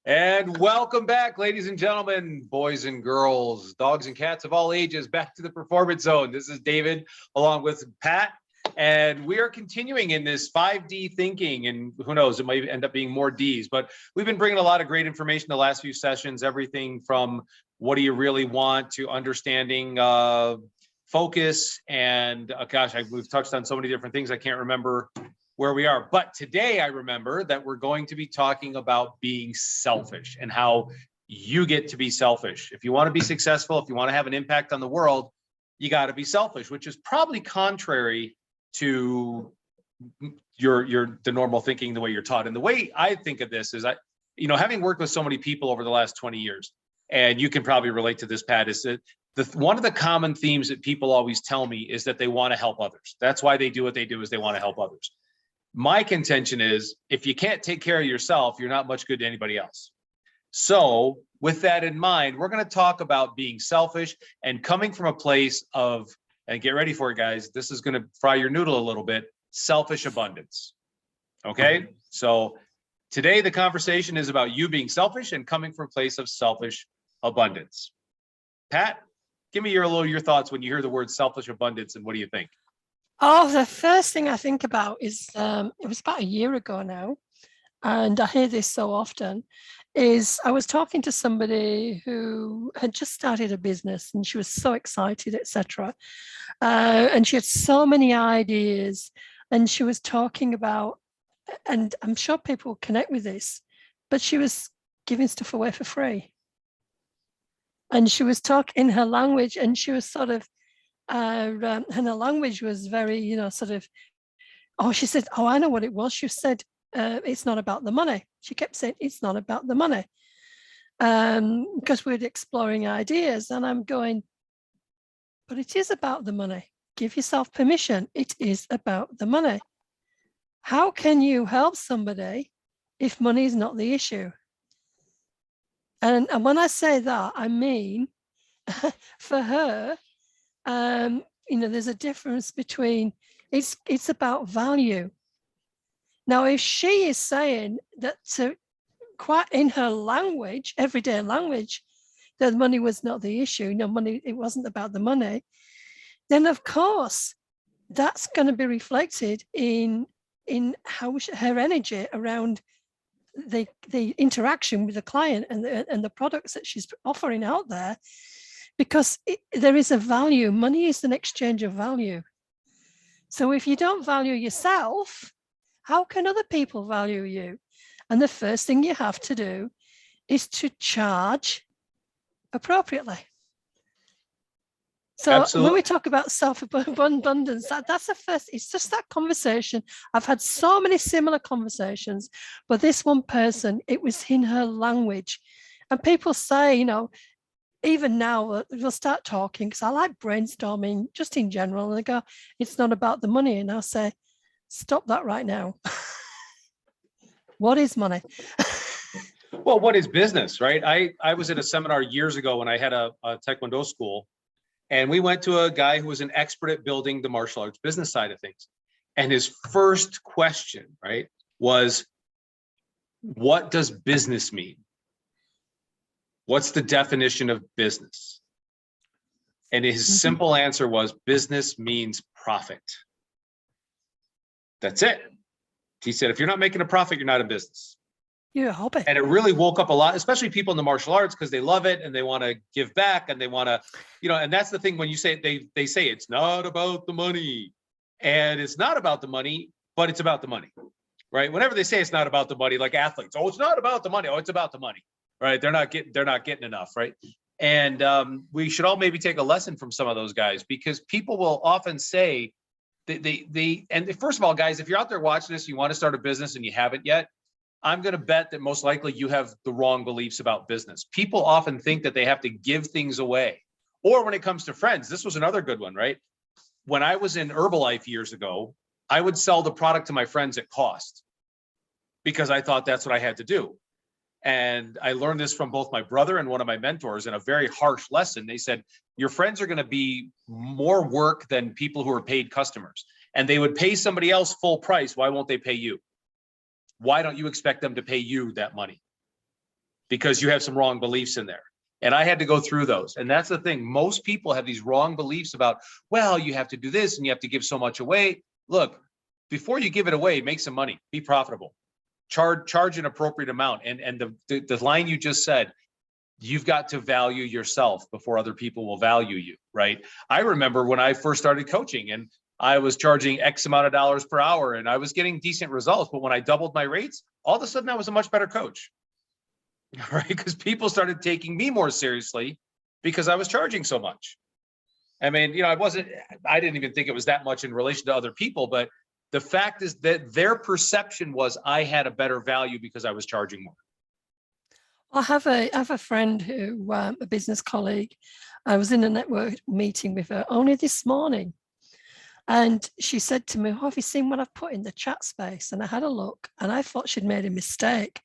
And welcome back, ladies and gentlemen, boys and girls, dogs and cats of all ages, back to the Performance Zone. This is David, along with Pat, and we are continuing in this 5D thinking, and who knows, it might end up being more Ds, but we've been bringing a lot of great information the last few sessions, everything from what do you really want to understanding focus, and we've touched on so many different things, I can't remember where we are. But today I remember that we're going to be talking about being selfish and how you get to be selfish. If you want to be successful, if you want to have an impact on the world, you got to be selfish, which is probably contrary to the normal thinking, the way you're taught. And the way I think of this is, having worked with so many people over the last 20 years, and you can probably relate to this, Pat, is that one of the common themes that people always tell me is that they want to help others. That's why they do what they do, is they want to help others. My contention is, if you can't take care of yourself, you're not much good to anybody else. So with that in mind, we're going to talk about being selfish and coming from a place of, and get ready for it, guys, this is going to fry your noodle a little bit, selfish abundance. Okay? So today the conversation is about you being selfish and coming from a place of selfish abundance. Pat, give me your thoughts when you hear the word selfish abundance, and what do you think? Oh, the first thing I think about is, it was about a year ago now, and I hear this so often, is I was talking to somebody who had just started a business and she was so excited, etc. And she had so many ideas, and she was talking about, and I'm sure people will connect with this, but she was giving stuff away for free. And she was talking in her language, and she was sort of, and her language was very, she said, oh, I know what it was. She said, it's not about the money. She kept saying, it's not about the money. Because we're exploring ideas, and I'm going, but it is about the money. Give yourself permission. It is about the money. How can you help somebody if money is not the issue? And when I say that, I mean, for her, there's a difference between, it's about value. Now, if she is saying that quite in her language, everyday language, that money was not the issue, it wasn't about the money, then of course that's going to be reflected in how her energy around the interaction with the client and the products that she's offering out there. Because there is a value. Money is an exchange of value. So if you don't value yourself, how can other people value you? And the first thing you have to do is to charge appropriately. So Absolutely. When we talk about self-abundance, that's the first, it's just that conversation. I've had so many similar conversations, but this one person, it was in her language. And people say, even now we'll start talking, because I like brainstorming just in general, and they go, it's not about the money. And I'll say, stop that right now. What is money? Well, what is business, right? I was at a seminar years ago when I had a Taekwondo school, and we went to a guy who was an expert at building the martial arts business side of things. And his first question, right, was, what does business mean? What's the definition of business? And his simple answer was, business means profit. That's it. He said, if you're not making a profit, you're not in business. You're hoping. And it really woke up a lot, especially people in the martial arts, because they love it and they want to give back and they want to, and that's the thing when you say, they say it's not about the money. And it's not about the money, but it's about the money, right? Whenever they say it's not about the money, like athletes, oh, it's not about the money. Oh, it's about the money. Right, they're not getting enough, right? And we should all maybe take a lesson from some of those guys, because people will often say and first of all, guys, if you're out there watching this, you want to start a business and you haven't yet, I'm going to bet that most likely you have the wrong beliefs about business. People often think that they have to give things away, or when it comes to friends, this was another good one, right? When I was in Herbalife years ago, I would sell the product to my friends at cost because I thought that's what I had to do. And I learned this from both my brother and one of my mentors in a very harsh lesson. They said, your friends are going to be more work than people who are paid customers. And they would pay somebody else full price. Why won't they pay you? Why don't you expect them to pay you that money? because you have some wrong beliefs in there. And I had to go through those. And that's the thing. Most people have these wrong beliefs about, well, you have to do this and you have to give so much away. Look, before you give it away, make some money, be profitable, charge an appropriate amount. And the line you just said, you've got to value yourself before other people will value you, right? I remember when I first started coaching and I was charging X amount of dollars per hour and I was getting decent results. But when I doubled my rates, all of a sudden I was a much better coach, right? Because people started taking me more seriously because I was charging so much. I mean, you know, I didn't even think it was that much in relation to other people, but the fact is that their perception was I had a better value because I was charging more. I have a friend who, a business colleague, I was in a network meeting with her only this morning. And she said to me, oh, have you seen what I've put in the chat space? And I had a look and I thought she'd made a mistake.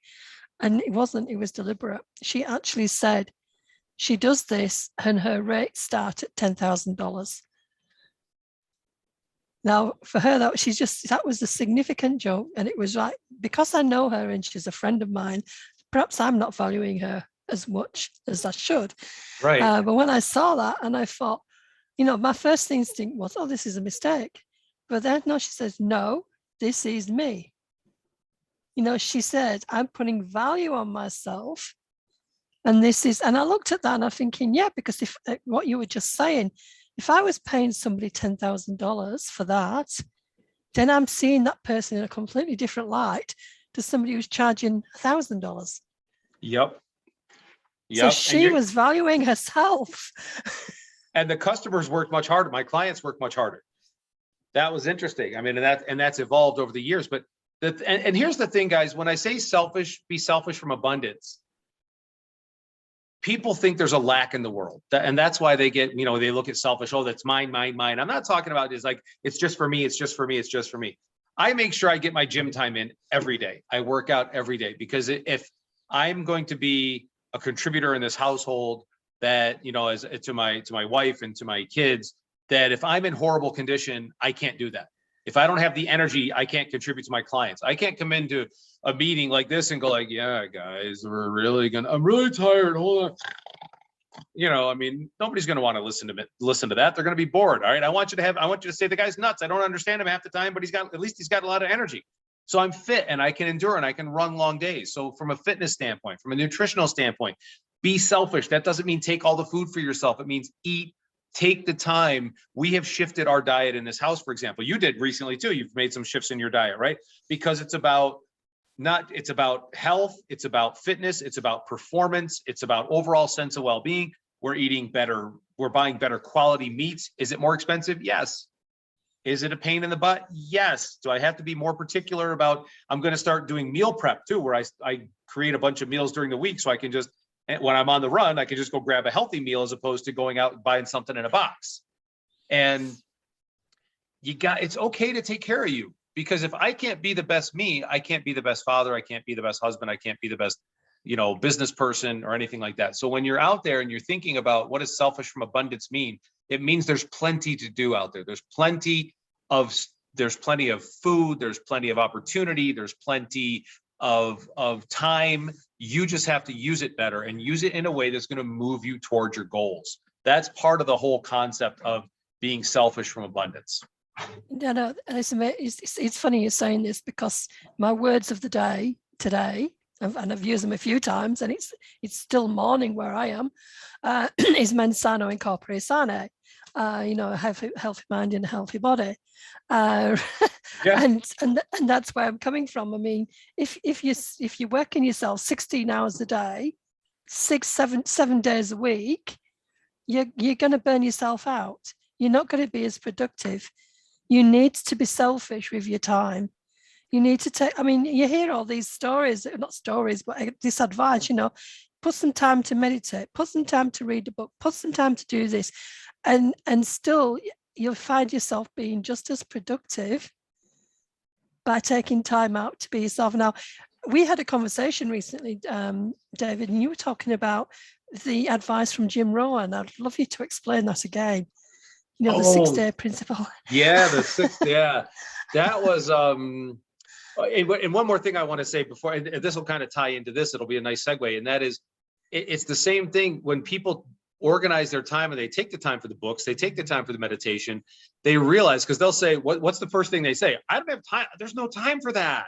And it wasn't, it was deliberate. She actually said she does this and her rates start at $10,000. Now, for her, that was a significant joke. And it was like, because I know her and she's a friend of mine, perhaps I'm not valuing her as much as I should. Right. But when I saw that and I thought, you know, my first instinct was, oh, this is a mistake. But then, no, she says, no, this is me. You know, she said, I'm putting value on myself. And and I looked at that and I'm thinking, yeah, because if what you were just saying, if I was paying somebody $10,000 for that, then I'm seeing that person in a completely different light to somebody who's charging $1,000. Yep. So she was valuing herself. And the customers worked much harder. My clients worked much harder. That was interesting. I mean, and that's evolved over the years. But and here's the thing, guys, when I say selfish, be selfish from abundance, people think there's a lack in the world. And that's why they get, you know, they look at selfish, oh, that's mine, mine, mine. I'm not talking about it's like, it's just for me. It's just for me. It's just for me. I make sure I get my gym time in every day. I work out every day because if I'm going to be a contributor in this household, that, you know, as to my wife and to my kids, that if I'm in horrible condition, I can't do that. If I don't have the energy, I can't contribute to my clients. I can't come into a meeting like this and go like, yeah, guys, I'm really tired. Hold on. You know, I mean, nobody's going to want to listen to that. They're going to be bored. All right. I want you to say the guy's nuts. I don't understand him half the time, but at least he's got a lot of energy. So I'm fit and I can endure and I can run long days. So from a fitness standpoint, from a nutritional standpoint, be selfish. That doesn't mean take all the food for yourself. It means eat, take the time. We have shifted our diet in this house, for example. You did recently too. You've made some shifts in your diet, right? Because it's about health, it's about fitness, it's about performance, it's about overall sense of well-being. We're eating better, we're buying better quality meats. Is it more expensive? Yes. Is it a pain in the butt? Yes. Do I have to be more particular about, I'm going to start doing meal prep too, where I create a bunch of meals during the week so I can just, when I'm on the run, I can just go grab a healthy meal as opposed to going out and buying something in a box. And it's okay to take care of you, because if I can't be the best me, I can't be the best father. I can't be the best husband. I can't be the best, you know, business person or anything like that. So when you're out there and you're thinking about what does selfish from abundance mean, it means there's plenty to do out there. There's plenty of food. There's plenty of opportunity. There's plenty of time. You just have to use it better and use it in a way that's going to move you towards your goals. That's part of the whole concept of being selfish from abundance. No, it's funny you're saying this, because my words of the day today, and I've used them a few times, and it's still morning where I am, is mens sano in corpore sane. You know, a healthy mind in a healthy body. Yeah. and that's where I'm coming from. I mean, if you're working yourself 16 hours a day, 7 days a week, you're going to burn yourself out. You're not going to be as productive. You need to be selfish with your time. You need to take, I mean, you hear all these stories, not stories, but this advice, you know, put some time to meditate, put some time to read a book, put some time to do this. And still you'll find yourself being just as productive by taking time out to be yourself. Now, we had a conversation recently, David, and you were talking about the advice from Jim Rohn. I'd love you to explain that again. You know, the 6-day principle. Yeah, the 6, yeah. That was And one more thing I want to say before, and this will kind of tie into this, it'll be a nice segue, and that is, it's the same thing when people organize their time and they take the time for the books, they take the time for the meditation, they realize, because they'll say, what's the first thing they say? I don't have time. There's no time for that.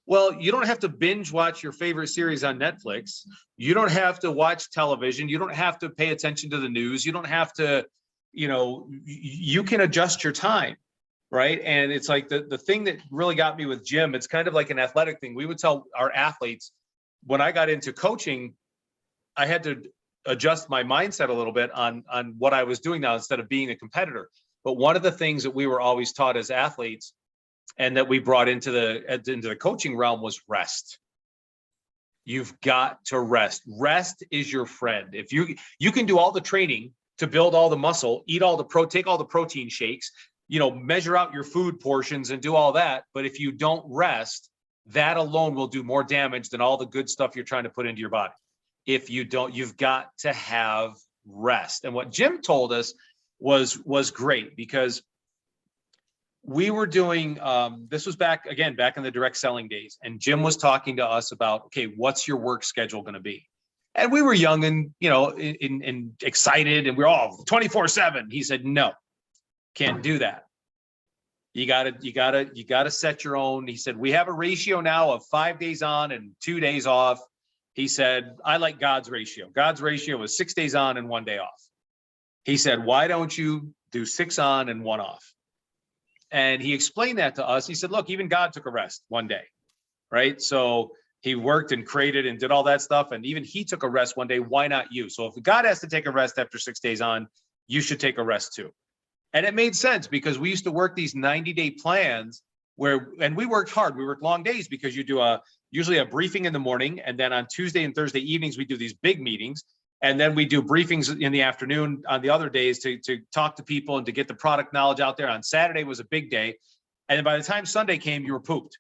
Well, you don't have to binge watch your favorite series on Netflix. You don't have to watch television. You don't have to pay attention to the news. You don't have to, you can adjust your time, right? And it's like the thing that really got me with Jim, it's kind of like an athletic thing. We would tell our athletes, when I got into coaching, I had to adjust my mindset a little bit on what I was doing now instead of being a competitor. But one of the things that we were always taught as athletes and that we brought into the coaching realm was rest. You've got to rest. Rest is your friend. If you can do all the training to build all the muscle, eat all the take all the protein shakes, measure out your food portions and do all that. But if you don't rest, that alone will do more damage than all the good stuff you're trying to put into your body. If you don't, you've got to have rest. And what Jim told us was great, because we were doing, this was back in the direct selling days. And Jim was talking to us about, okay, what's your work schedule going to be? And we were young and, and excited, and we're all 24/7. He said, no, can't do that. You gotta set your own. He said, we have a ratio now of 5 days on and 2 days off. He said, I like God's ratio. God's ratio is 6 days on and 1 day off. He said, why don't you do 6 on and 1 off? And he explained that to us. He said, look, even God took a rest 1 day, right? So he worked and created and did all that stuff. And even he took a rest 1 day. Why not you? So if God has to take a rest after 6 days on, you should take a rest too. And it made sense, because we used to work these 90-day plans and we worked hard. We worked long days, because you do usually a briefing in the morning. And then on Tuesday and Thursday evenings, we do these big meetings. And then we do briefings in the afternoon on the other days to talk to people and to get the product knowledge out there. On Saturday was a big day. And then by the time Sunday came, you were pooped.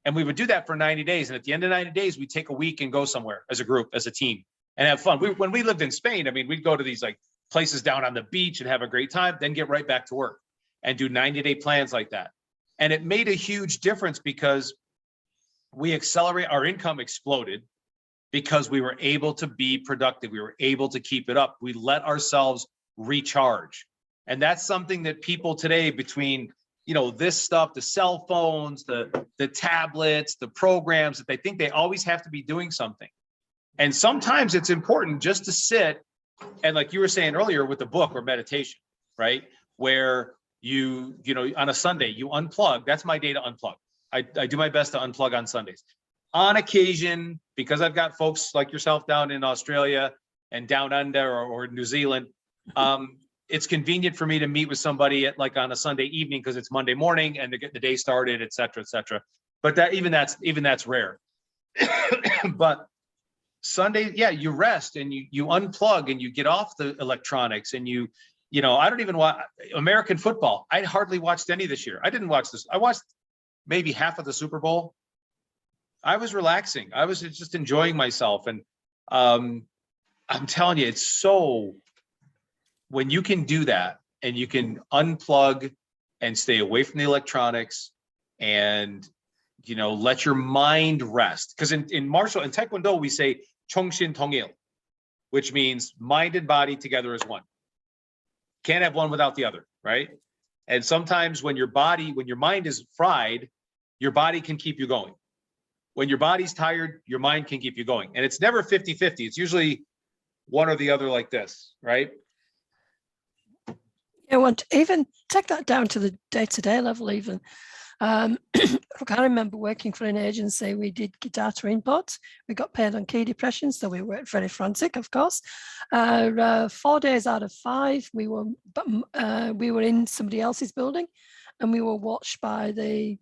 And we would do that for 90 days. And at the end of 90 days, we'd take a week and go somewhere as a group, as a team, and have fun. When we lived in Spain, I mean, we'd go to these like places down on the beach and have a great time, then get right back to work and do 90-day plans like that. And it made a huge difference, because our income exploded, because we were able to be productive. We were able to keep it up. We let ourselves recharge. And that's something that people today, between, this stuff, the cell phones, the tablets, the programs, that they think they always have to be doing something. And sometimes it's important just to sit, and like you were saying earlier with the book or meditation, right? Where you on a Sunday, you unplug. That's my day to unplug. I do my best to unplug on Sundays. On occasion, because I've got folks like yourself down in Australia and down under or New Zealand, it's convenient for me to meet with somebody on a Sunday evening, because it's Monday morning and to get the day started, et cetera, et cetera. But that's rare. But Sunday, yeah, you rest and you unplug and you get off the electronics, and I don't even watch American football. I hardly watched any this year. I didn't watch this. I watched maybe half of the Super Bowl. I was relaxing. I was just enjoying myself. And I'm telling you, it's so, when you can do that and you can unplug and stay away from the electronics and, let your mind rest. Because in martial and Taekwondo, we say Chongshin Tongil, which means mind and body together as one. Can't have one without the other, right? And sometimes when your mind is fried, your body can keep you going. When your body's tired, your mind can keep you going. And it's never 50-50. It's usually one or the other, like this, right? I want to even take that down to the day-to-day level even. Look, I remember working for an agency. We did data input. We got paid on key depression, so we worked very frantic, of course. 4 days out of 5, we were in somebody else's building, and we were watched by the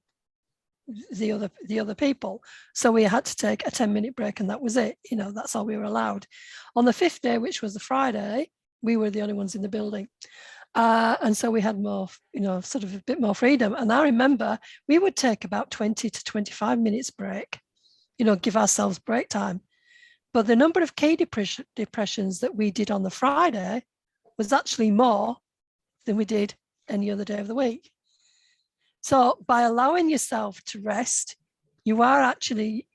other people. So we had to take a 10-minute break, and that was it. That's all we were allowed. On the 5th day, which was the Friday, we were the only ones in the building. And so we had more, sort of a bit more freedom. And I remember we would take about 20 to 25 minutes break, give ourselves break time. But the number of key depressions that we did on the Friday was actually more than we did any other day of the week. So by allowing yourself to rest, you are actually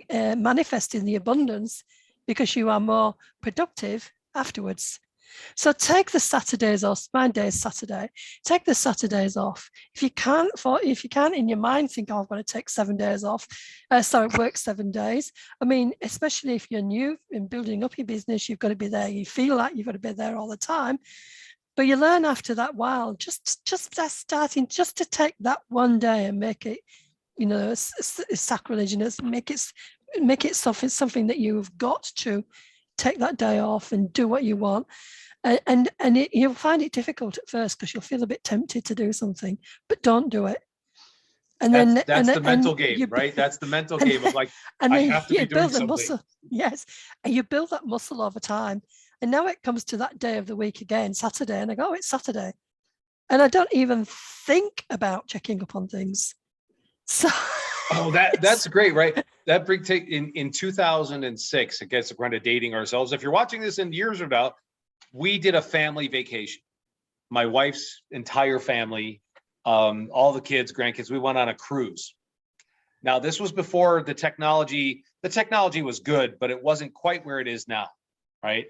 manifesting the abundance because you are more productive afterwards. So take the Saturdays off. My day is Saturday. Take the Saturdays off. If you can't in your mind think, oh, I'm going to take 7 days off. Work 7 days. I mean, especially if you're new in building up your business, you've got to be there. You feel like you've got to be there all the time. But you learn after that while, just starting just to take that one day and make it, sacrilege, make it something that you've got to take that day off and do what you want. And you'll find it difficult at first because you'll feel a bit tempted to do something, but don't do it. And that's the mental game, right? That's the mental game of like, and I then have to be you doing build the something. muscle. Yes, and you build that muscle over time. And now it comes to that day of the week again, Saturday, and I go, oh, it's Saturday, and I don't even think about checking up on things. So. Oh, that's great, right? That brings in 2006. I guess we're kind of dating ourselves. If you're watching this in years from now, we did a family vacation. My wife's entire family, all the kids, grandkids, we went on a cruise. Now, this was before the technology. The technology was good, but it wasn't quite where it is now, right?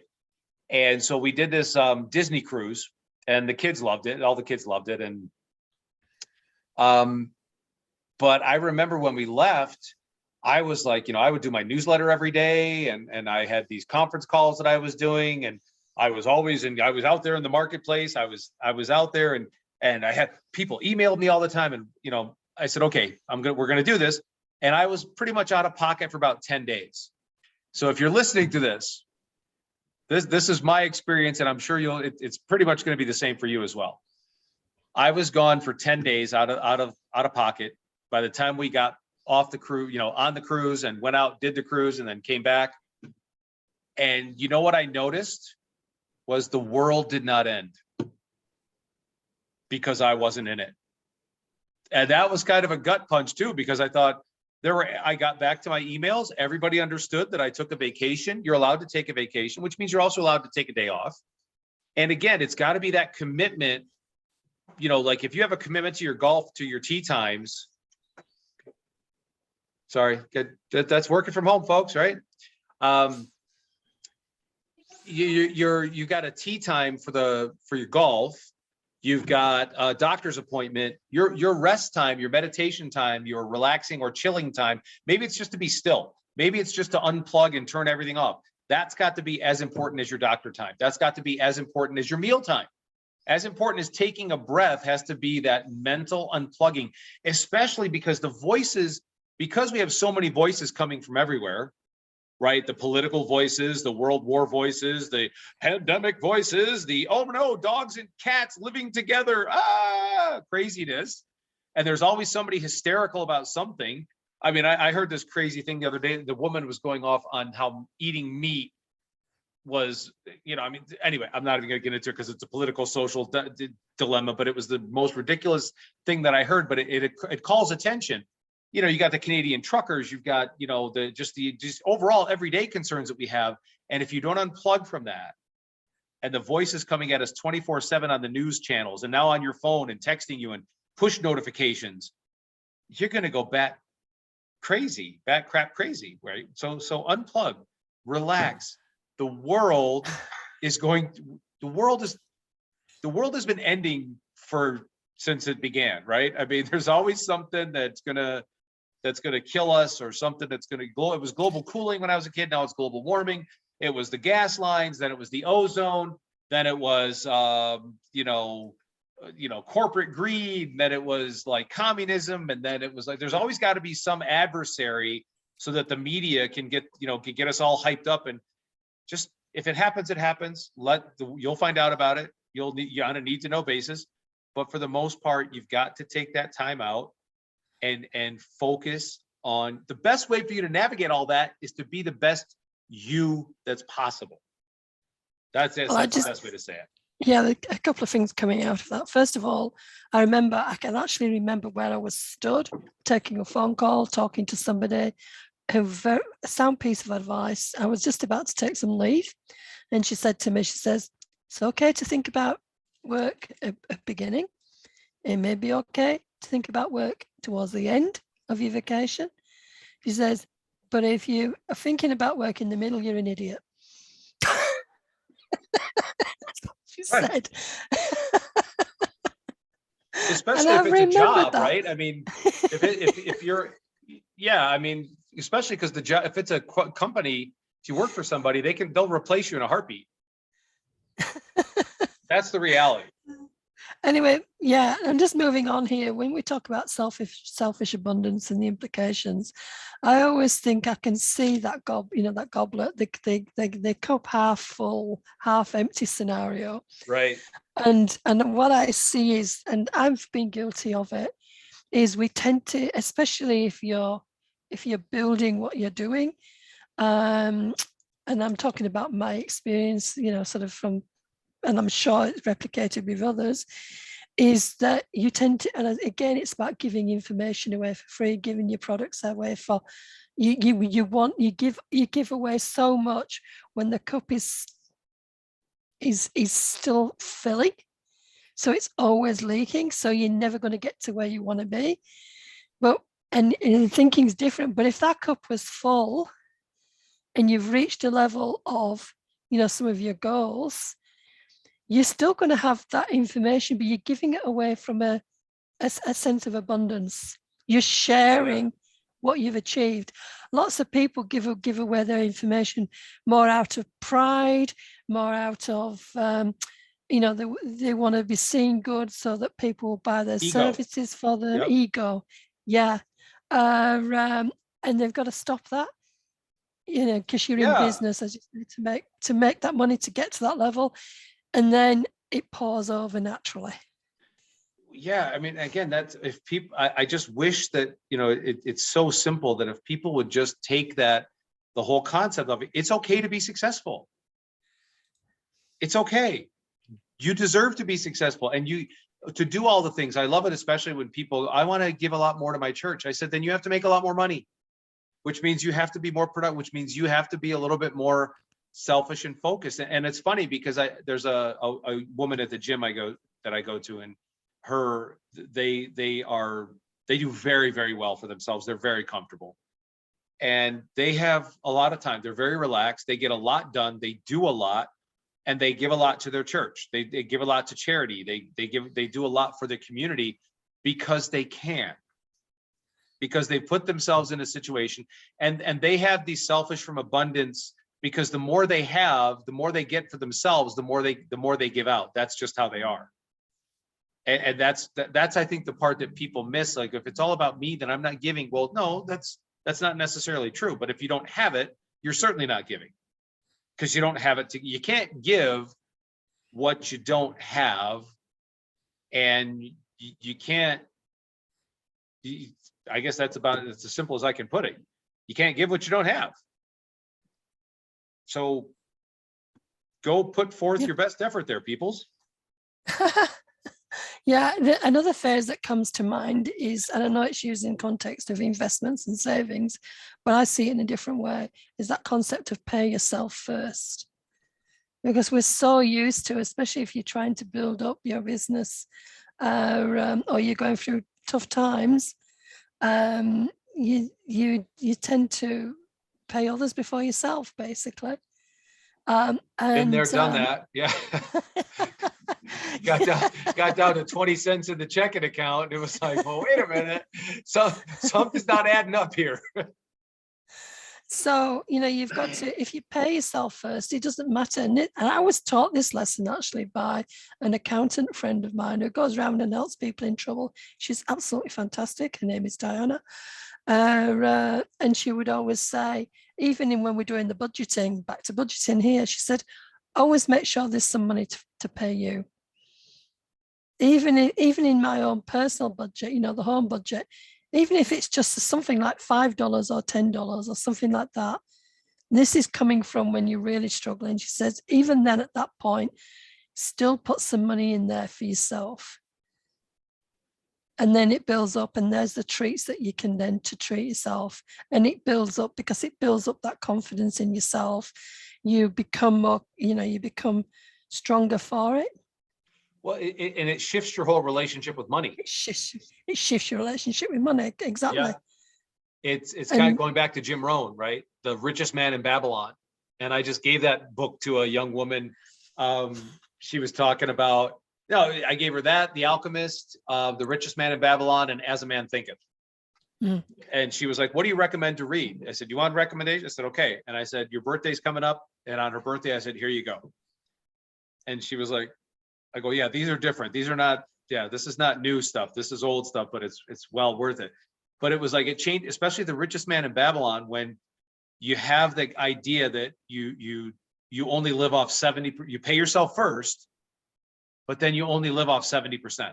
And so we did this Disney cruise, and the kids loved it. All the kids loved it, and but I remember when we left, I was like, I would do my newsletter every day, and I had these conference calls that I was doing, and I was out there in the marketplace. I was out there, and I had people emailed me all the time, and I said, okay, we're gonna do this, and I was pretty much out of pocket for about 10 days. So if you're listening to this is my experience, and I'm sure it's pretty much going to be the same for you as well. I was gone for 10 days out of pocket. By the time we got off the cruise, on the cruise, and went out, did the cruise, and then came back. And you know what I noticed was the world did not end because I wasn't in it. And that was kind of a gut punch too, because I thought I got back to my emails. Everybody understood that I took a vacation. You're allowed to take a vacation, which means you're also allowed to take a day off. And again, it's got to be that commitment. Like if you have a commitment to your golf, to your tee times. Sorry, that's working from home, folks, right? You got a tee time for your golf. You've got a doctor's appointment, your rest time, your meditation time, your relaxing or chilling time. Maybe it's just to be still. Maybe it's just to unplug and turn everything off. That's got to be as important as your doctor time. That's got to be as important as your meal time. As important as taking a breath has to be that mental unplugging, especially because because we have so many voices coming from everywhere, right? The political voices, the world war voices, the pandemic voices, the, oh no, dogs and cats living together, craziness. And there's always somebody hysterical about something. I mean, I heard this crazy thing the other day. The woman was going off on how eating meat was, anyway, I'm not even going to get into it because it's a political, social dilemma, but it was the most ridiculous thing that I heard, but it calls attention. You got the Canadian truckers, you've got, the overall everyday concerns that we have. And if you don't unplug from that, and the voices coming at us 24/7 on the news channels, and now on your phone and texting you and push notifications, you're going to go bat crap crazy, right? So unplug, relax. The world has been ending since it began, right? I mean, there's always something that's gonna kill us, or something that's gonna glow. It was global cooling when I was a kid. Now it's global warming. It was the gas lines. Then it was the ozone. Then it was, corporate greed. Then it was like communism. And then it was like, there's always got to be some adversary so that the media can get us all hyped up. And just, if it happens, it happens. You'll find out about it. You're on a need to know basis. But for the most part, you've got to take that time out and focus on the best way for you to navigate all that is to be the best you that's possible. That's the best way to say it. Yeah, a couple of things coming out of that. First of all, I can actually remember where I was stood, taking a phone call, talking to somebody, a sound piece of advice. I was just about to take some leave, and she said to me, she says, it's okay to think about work at beginning. It may be okay to think about work towards the end of your vacation. She says, but if you are thinking about work in the middle, you're an idiot. That's what she Right. said. Especially I if it's a job, that. right? I mean, if you're, yeah, I mean, especially because the job, if it's a company, if you work for somebody, they'll replace you in a heartbeat. That's the reality. Anyway, yeah, I'm just moving on here. When we talk about selfish abundance and the implications, I always think I can see that that goblet, the cup half full, half empty scenario. Right. And what I see is, and I've been guilty of it, is we tend to, especially if you're building what you're doing, and I'm talking about my experience, sort of from, and I'm sure it's replicated with others, is that you tend to, and again, it's about giving information away for free, giving your products away for, you give away so much when the cup is still filling. So it's always leaking. So you're never going to get to where you want to be. But, and thinking's different. But if that cup was full and you've reached a level of, some of your goals, you're still going to have that information, but you're giving it away from a sense of abundance. You're sharing what you've achieved. Lots of people give away their information more out of pride, more out of, they want to be seen good so that people will buy their services for them. Ego. Yeah. And they've got to stop that, because you're in business, as you say, to make that money, to get to that level. And then it pours over naturally. Yeah, I mean, again, that's, if people, I just wish that, it's so simple that if people would just take that, the whole concept of it, it's okay to be successful. It's okay. You deserve to be successful, and to do all the things. I love it, especially when people, I want to give a lot more to my church. I said, then you have to make a lot more money, which means you have to be more productive, which means you have to be a little bit more selfish and focused. And it's funny because there's a woman at the gym I go to, and they do very, very well for themselves. They're very comfortable, and they have a lot of time. They're very relaxed. They get a lot done. They do a lot, and they give a lot to their church. They give a lot to charity. They do a lot for the community because they can, because they put themselves in a situation, and they have these selfish from abundance, because the more they have, the more they get for themselves, the more they give out. That's just how they are. And that's I think the part that people miss. Like, if it's all about me, then I'm not giving. Well, no, that's not necessarily true. But if you don't have it, you're certainly not giving, because you don't have it. You can't give what you don't have, and you can't. I guess it's as simple as I can put it. You can't give what you don't have. So go put forth your best effort there, peoples. Yeah, another phrase that comes to mind is, and I know it's used in context of investments and savings, but I see it in a different way, is that concept of pay yourself first. Because we're so used to, especially if you're trying to build up your business, or you're going through tough times, you tend to pay others before yourself, basically. And been there, done that. Yeah. got down to 20 cents in the checking account, and it was like, well, wait a minute, so something's not adding up here. So, you've got to, if you pay yourself first, it doesn't matter. And I was taught this lesson actually by an accountant friend of mine who goes around and helps people in trouble. She's absolutely fantastic. Her name is Diana. And she would always say, even when we're doing the budgeting, back to budgeting here, she said, always make sure there's some money to pay you. Even in my own personal budget, the home budget, even if it's just something like $5 or $10 or something like that. This is coming from when you're really struggling. She says, even then at that point, still put some money in there for yourself. And then it builds up, and there's the treats that you can then to treat yourself. And it builds up because it builds up that confidence in yourself. You become more, you become stronger for it. Well, and it shifts your whole relationship with money. It shifts your relationship with money. Exactly. Yeah. It's kind And of going back to Jim Rohn, right? The Richest Man in Babylon. And I just gave that book to a young woman. She was talking about, no, I gave her that, The Alchemist, The Richest Man in Babylon, and As a Man Thinketh. Mm. And she was like, what do you recommend to read? I said, you want recommendations? I said, okay. And I said, your birthday's coming up. And on her birthday, I said, here you go. And she was like, I go, yeah, these are different. These are not, yeah, this is not new stuff. This is old stuff, but it's well worth it. But it was like, it changed, especially The Richest Man in Babylon, when you have the idea that you only live off 70, you pay yourself first, but then you only live off 70%.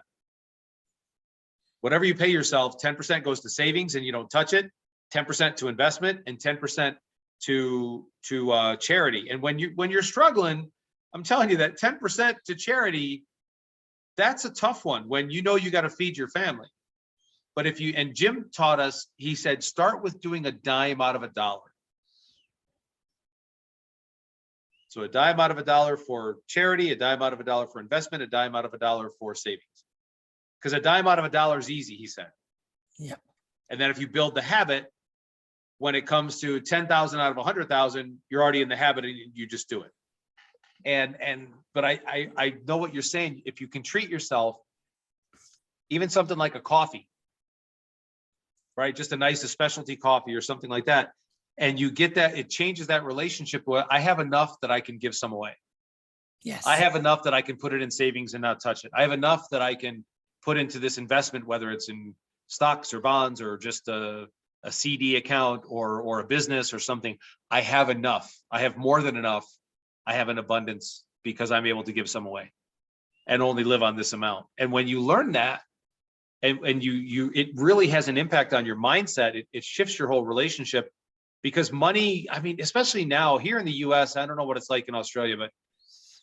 Whatever you pay yourself, 10% goes to savings and you don't touch it, 10% to investment, and 10% to charity. And when you're struggling, I'm telling you that 10% to charity, that's a tough one when you know you got to feed your family. But if you, and Jim taught us, he said, start with doing a dime out of a dollar. So a dime out of a dollar for charity, a dime out of a dollar for investment, a dime out of a dollar for savings. Because a dime out of a dollar is easy, he said. Yeah. And then if you build the habit, when it comes to 10,000 out of 100,000, you're already in the habit and you just do it. But I know what you're saying. If you can treat yourself, even something like a coffee, right? Just a nice specialty coffee or something like that. And you get that, it changes that relationship where I have enough that I can give some away. Yes. I have enough that I can put it in savings and not touch it. I have enough that I can put into this investment, whether it's in stocks or bonds or just a CD account or a business or something. I have enough. I have more than enough. I have an abundance because I'm able to give some away and only live on this amount. And when you learn that, and it really has an impact on your mindset. It shifts your whole relationship, because money, I mean, especially now here in the US, I don't know what it's like in Australia, but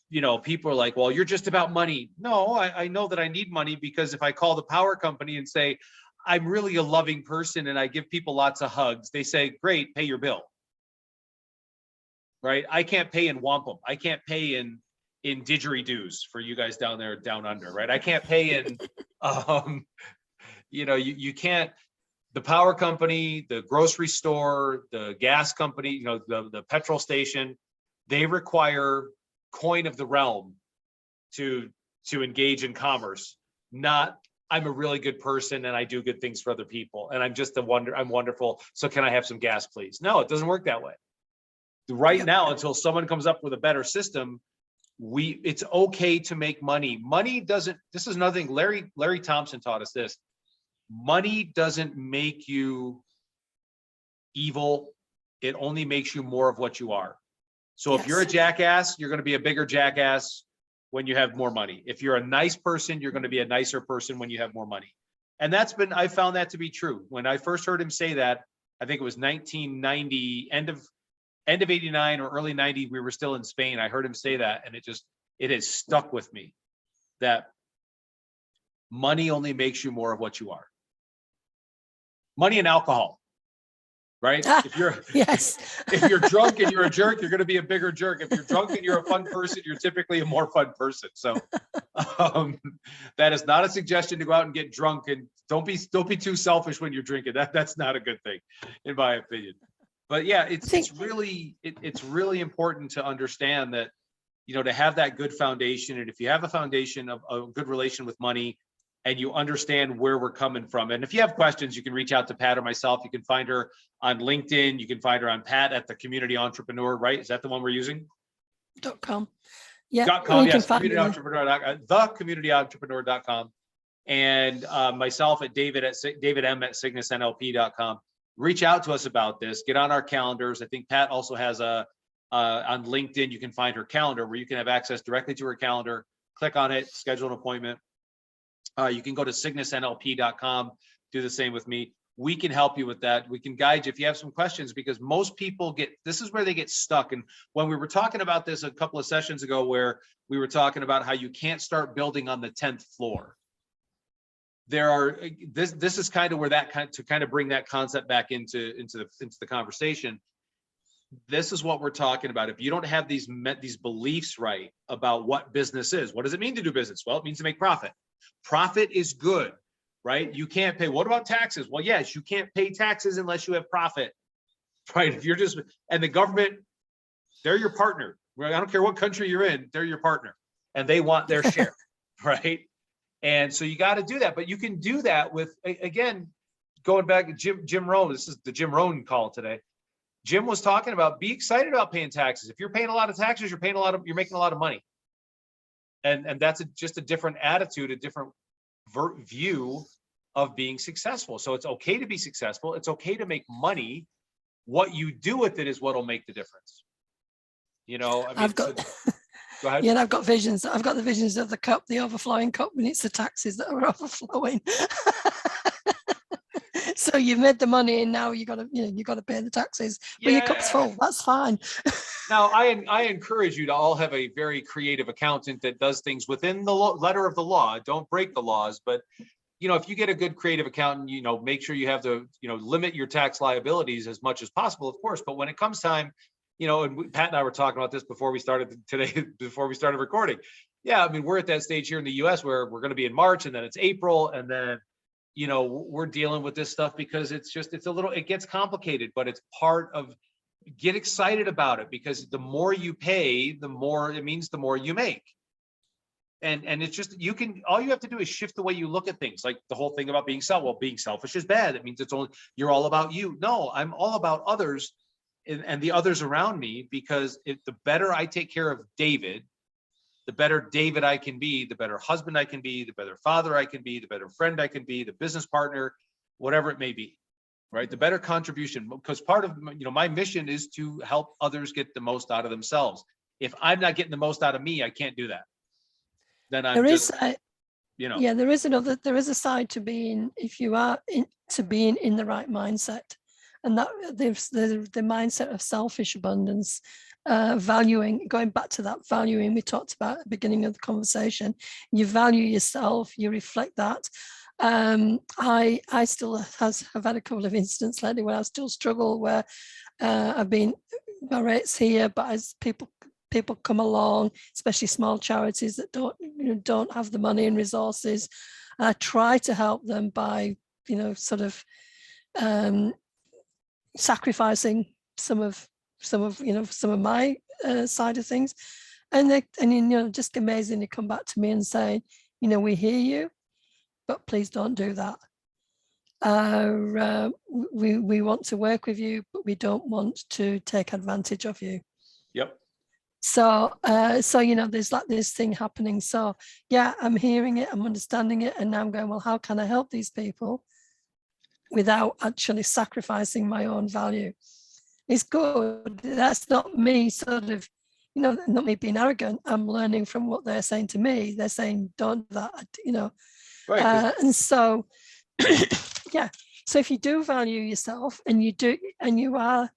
you know, people are like, well, you're just about money. No, I know that I need money, because if I call the power company and say, I'm really a loving person and I give people lots of hugs, they say, great, pay your bill. Right? I can't pay in wampum. I can't pay in didgeridoos for you guys down there, down under, right? I can't pay in, you know, you can't, the power company, the grocery store, the gas company, you know, the petrol station, they require coin of the realm to engage in commerce, not I'm a really good person and I do good things for other people and I'm just I'm wonderful, so can I have some gas please? No, it doesn't work that way. Right now, until someone comes up with a better system, it's okay to make money. Money doesn't, this is nothing, Larry Thompson taught us this. Money doesn't make you evil. It only makes you more of what you are. So if you're a jackass, you're going to be a bigger jackass when you have more money. If you're a nice person, you're going to be a nicer person when you have more money. And I found that to be true. When I first heard him say that, I think it was 1990, end of 89 or early 90, we were still in Spain. I heard him say that, and it has stuck with me, that money only makes you more of what you are. Money and alcohol, right? If you're if you're drunk and you're a jerk, you're going to be a bigger jerk. If you're drunk and you're a fun person, you're typically a more fun person. So that is not a suggestion to go out and get drunk, and don't be too selfish when you're drinking. That's not a good thing, in my opinion. But yeah, it's really important to understand that, you know, to have that good foundation. And if you have a foundation of a good relation with money and you understand where we're coming from, and if you have questions, you can reach out to Pat or myself. You can find her on LinkedIn. You can find her on Pat at the Community Entrepreneur, right? Is that the one we're using? .com. Yeah. .com, yes, thecommunityentrepreneur.com. And myself at David M at CygnusNLP.com. Reach out to us about this. Get on our calendars. I think Pat also has on LinkedIn, you can find her calendar where you can have access directly to her calendar. Click on it, schedule an appointment. You can go to CygnusNLP.com, do the same with me. We can help you with that. We can guide you if you have some questions, because most people this is where they get stuck. And when we were talking about this a couple of sessions ago, where we were talking about how you can't start building on the 10th floor. This is kind of where to bring that concept back into the conversation. this is what we're talking about. If you don't have these beliefs right about what business is, what does it mean to do business? Well, it means to make profit. Profit is good, right? You can't pay. What about taxes? Well, yes, you can't pay taxes unless you have profit, right? If you're just, and the government, they're your partner. I don't care what country you're in, they're your partner and they want their share, right? And so you got to do that, but you can do that with, again, going back to Jim Rohn. This is the Jim Rohn call today. Jim was talking about, be excited about paying taxes. If you're paying a lot of taxes, you're making a lot of money. And that's just a different attitude, a different view of being successful. So it's okay to be successful. It's okay to make money. What you do with it is what'll make the difference. You know, I mean, I've got, go ahead. yeah, and I've got visions. I've got the visions of the cup, the overflowing cup, and it's the taxes that are overflowing. So you've made the money, and now you got to pay the taxes. But your cup's full. That's fine. Now, I encourage you to all have a very creative accountant that does things within the letter of the law. Don't break the laws, but you know, if you get a good creative accountant, you know, make sure you have the, you know, limit your tax liabilities as much as possible, of course. But when it comes time, you know, and Pat and I were talking about this before we started today, before we started recording. Yeah, I mean, we're at that stage here in the US where we're going to be in March, and then it's April, and then, you know, we're dealing with this stuff because it's it gets complicated, but it's part of, get excited about it, because the more you pay, the more it means the more you make. And it's just, all you have to do is shift the way you look at things. Like the whole thing about being selfish is bad. It means you're all about you. No, I'm all about others and the others around me, because the better I take care of David, the better David I can be, the better husband I can be, the better father I can be, the better friend I can be, the business partner, whatever it may be, right? The better contribution, because part of, you know, my mission is to help others get the most out of themselves. If I'm not getting the most out of me, I can't do that. Then I'm you know. Yeah, there is a side to being, if you are to being in the right mindset, and that there's the mindset of selfish abundance, valuing, going back to that valuing we talked about at the beginning of the conversation. You value yourself, you reflect that. I still have had a couple of incidents lately where I still struggle, where my rates here, but as people come along, especially small charities that don't have the money and resources, I try to help them by, you know, sort of sacrificing some of my side of things, and you know, just amazingly come back to me and say, you know, we hear you, but please don't do that. We want to work with you, but we don't want to take advantage of you. Yep. So you know, there's like this thing happening. So yeah, I'm hearing it, I'm understanding it, and now I'm going, well, how can I help these people without actually sacrificing my own value? It's good. That's not me sort of, you know, not me being arrogant. I'm learning from what they're saying to me. They're saying, don't do that, you know. Right. And so, yeah. So if you do value yourself, and you are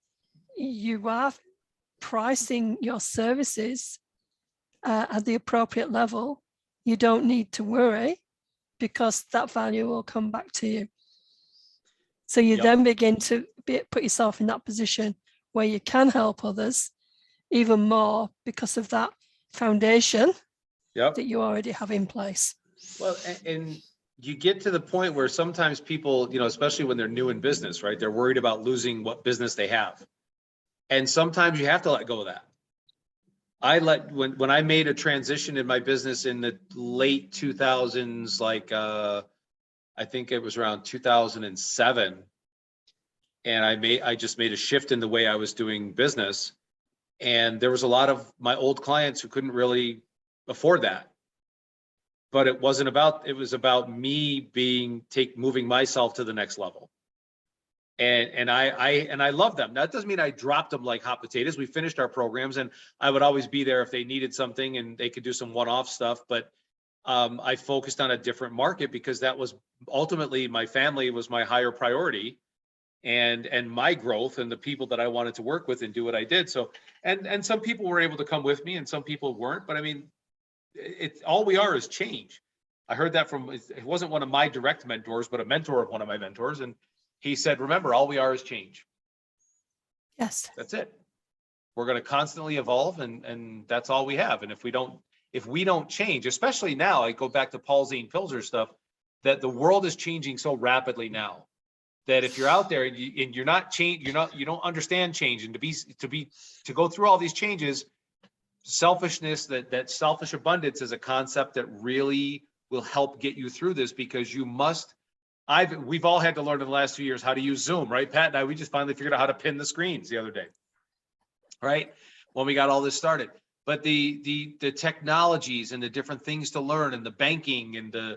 pricing your services at the appropriate level, you don't need to worry, because that value will come back to you. So you then begin to put yourself in that position where you can help others even more because of that foundation that you already have in place. Well, and you get to the point where sometimes people, you know, especially when they're new in business, right? They're worried about losing what business they have. And sometimes you have to let go of that. When I made a transition in my business in the late 2000s, like I think it was around 2007, and I just made a shift in the way I was doing business, and there was a lot of my old clients who couldn't really afford that. But it was about me moving myself to the next level. And I love them. That doesn't mean I dropped them like hot potatoes. We finished our programs, and I would always be there if they needed something and they could do some one-off stuff. But I focused on a different market, because that was ultimately, my family was my higher priority, and my growth and the people that I wanted to work with and do what I did. So, and some people were able to come with me and some people weren't, but I mean, it's all we are is change. I heard that from, it wasn't one of my direct mentors, but a mentor of one of my mentors. And he said, remember, all we are is change. Yes. That's it. We're going to constantly evolve, and that's all we have. And if we don't change, especially now, I go back to Paul Zane Pilzer stuff, that the world is changing so rapidly now that if you're out there and you're not change, you don't understand change, and to go through all these changes, selfishness, that selfish abundance is a concept that really will help get you through this, because we've all had to learn in the last 2 years how to use Zoom, right? Pat and I, we just finally figured out how to pin the screens the other day, right? When we got all this started. But the technologies and the different things to learn, and the banking and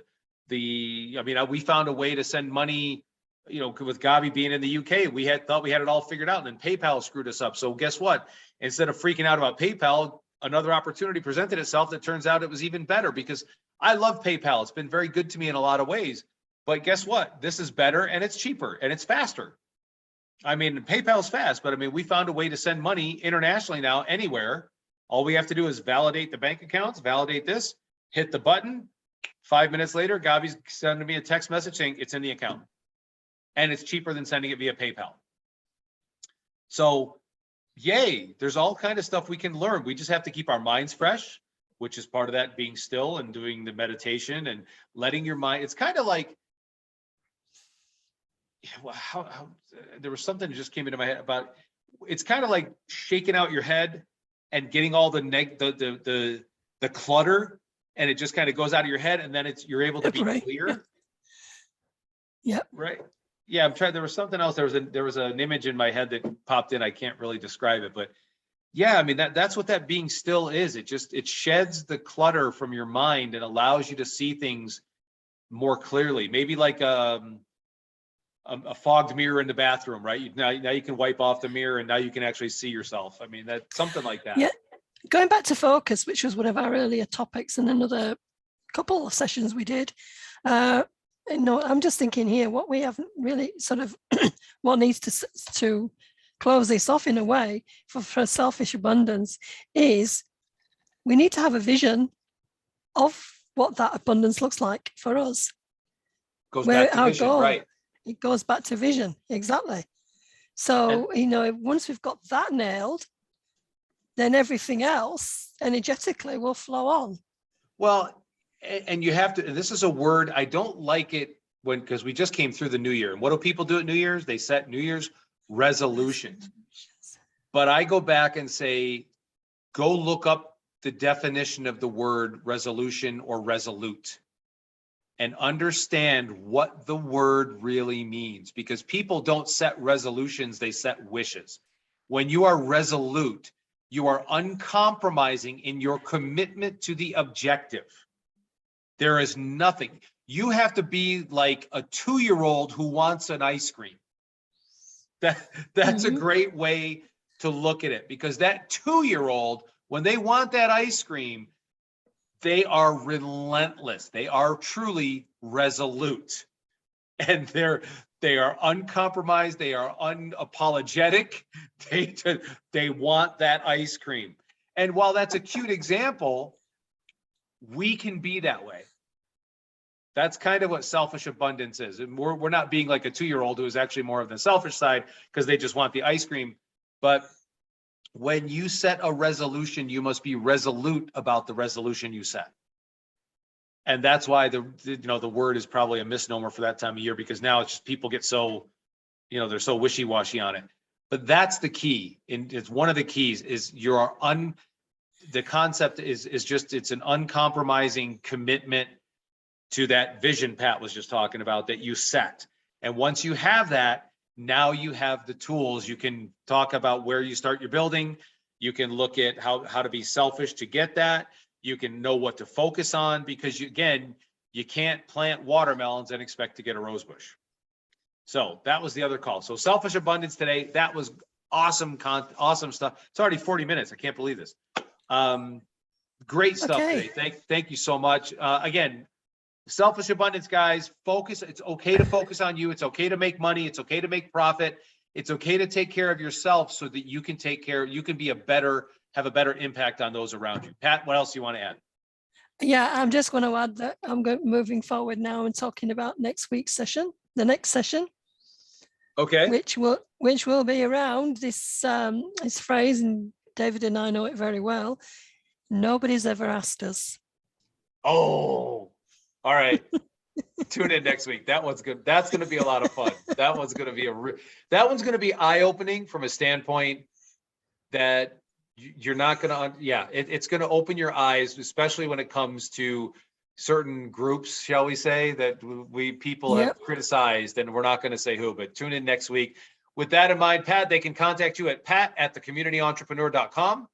we found a way to send money, with Gabi being in the UK, we thought we had it all figured out, and then PayPal screwed us up. So guess what? Instead of freaking out about PayPal, another opportunity presented itself that turns out it was even better, because I love PayPal. It's been very good to me in a lot of ways. But guess what? This is better, and it's cheaper, and it's faster. I mean, PayPal's fast, but I mean, we found a way to send money internationally now, anywhere. All we have to do is validate the bank accounts, validate this, hit the button. 5 minutes later, Gabi's sending me a text message saying it's in the account. And it's cheaper than sending it via PayPal. So, yay, there's all kind of stuff we can learn. We just have to keep our minds fresh, which is part of that, being still and doing the meditation and letting your mind. It's kind of like, there was something that just came into my head about, it's kind of like shaking out your head and getting all the clutter, and it just kind of goes out of your head, and then you're able to be clear. Yeah. Right. Yeah, I'm trying. There was something else. There was an image in my head that popped in. I can't really describe it, but yeah, I mean, that's what that being still is. It sheds the clutter from your mind and allows you to see things more clearly. Maybe like a fogged mirror in the bathroom, right? Now you can wipe off the mirror, and now you can actually see yourself. I mean, that's something like that. Yeah. Going back to focus, which was one of our earlier topics in another couple of sessions we did. I'm just thinking here, what we haven't really sort of, what needs to close this off in a way for selfish abundance is we need to have a vision of what that abundance looks like for us. Goes back to vision, right? It goes back to vision, exactly. So, once we've got that nailed, then everything else energetically will flow on. Well, and you have to, and this is a word, I don't like it because we just came through the new year. And what do people do at New Year's? They set New Year's resolutions. But I go back and say, go look up the definition of the word resolution or resolute and understand what the word really means, because people don't set resolutions, they set wishes. When you are resolute, you are uncompromising in your commitment to the objective. There is nothing. You have to be like a 2-year-old who wants an ice cream. That's a great way to look at it, because that 2-year-old, when they want that ice cream, they are relentless. They are truly resolute, and they are uncompromised. They are unapologetic. They want that ice cream. And while that's a cute example, we can be that way. That's kind of what selfish abundance is. And we're not being like a 2-year-old who is actually more of the selfish side because they just want the ice cream. But when you set a resolution, you must be resolute about the resolution you set. And that's why the word is probably a misnomer for that time of year, because now it's just people get so, they're so wishy-washy on it. But that's the key. And it's one of the keys is the concept is just, it's an uncompromising commitment to that vision Pat was just talking about that you set. And once you have that, now you have the tools. You can talk about where you start your building. You can look at how to be selfish to get that. You can know what to focus on, because you can't plant watermelons and expect to get a rose bush. So that was the other call. So selfish abundance today, that was awesome stuff. It's already 40 minutes. I can't believe this. Great stuff today. Thank you so much. Again, selfish abundance, guys, focus. It's okay to focus on you. It's okay to make money. It's okay to make profit. It's okay to take care of yourself so that you can have a better impact on those around you. Pat, what else do you want to add? Yeah, I'm just going to add that I'm moving forward now and talking about next week's session, the next session. Okay. Which will be around this phrase and David and I know it very well. Nobody's ever asked us. Oh, all right. Tune in next week. That one's good. That's going to be a lot of fun. That one's going to be that one's going to be eye-opening from a standpoint that you're not going to, it's going to open your eyes, especially when it comes to certain groups, shall we say, that people have criticized, and we're not going to say who, but tune in next week. With that in mind, Pat, they can contact you at pat@thecommunityentrepreneur.com.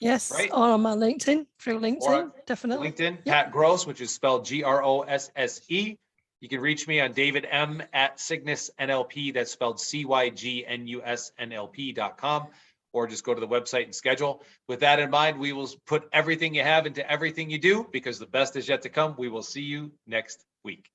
Yes, right? or on my LinkedIn, through LinkedIn, definitely. LinkedIn, Pat Gross, which is spelled Grosse. You can reach me on David M at Cygnus NLP. That's spelled CYGNUSNLP.com, or just go to the website and schedule. With that in mind, we will put everything you have into everything you do, because the best is yet to come. We will see you next week.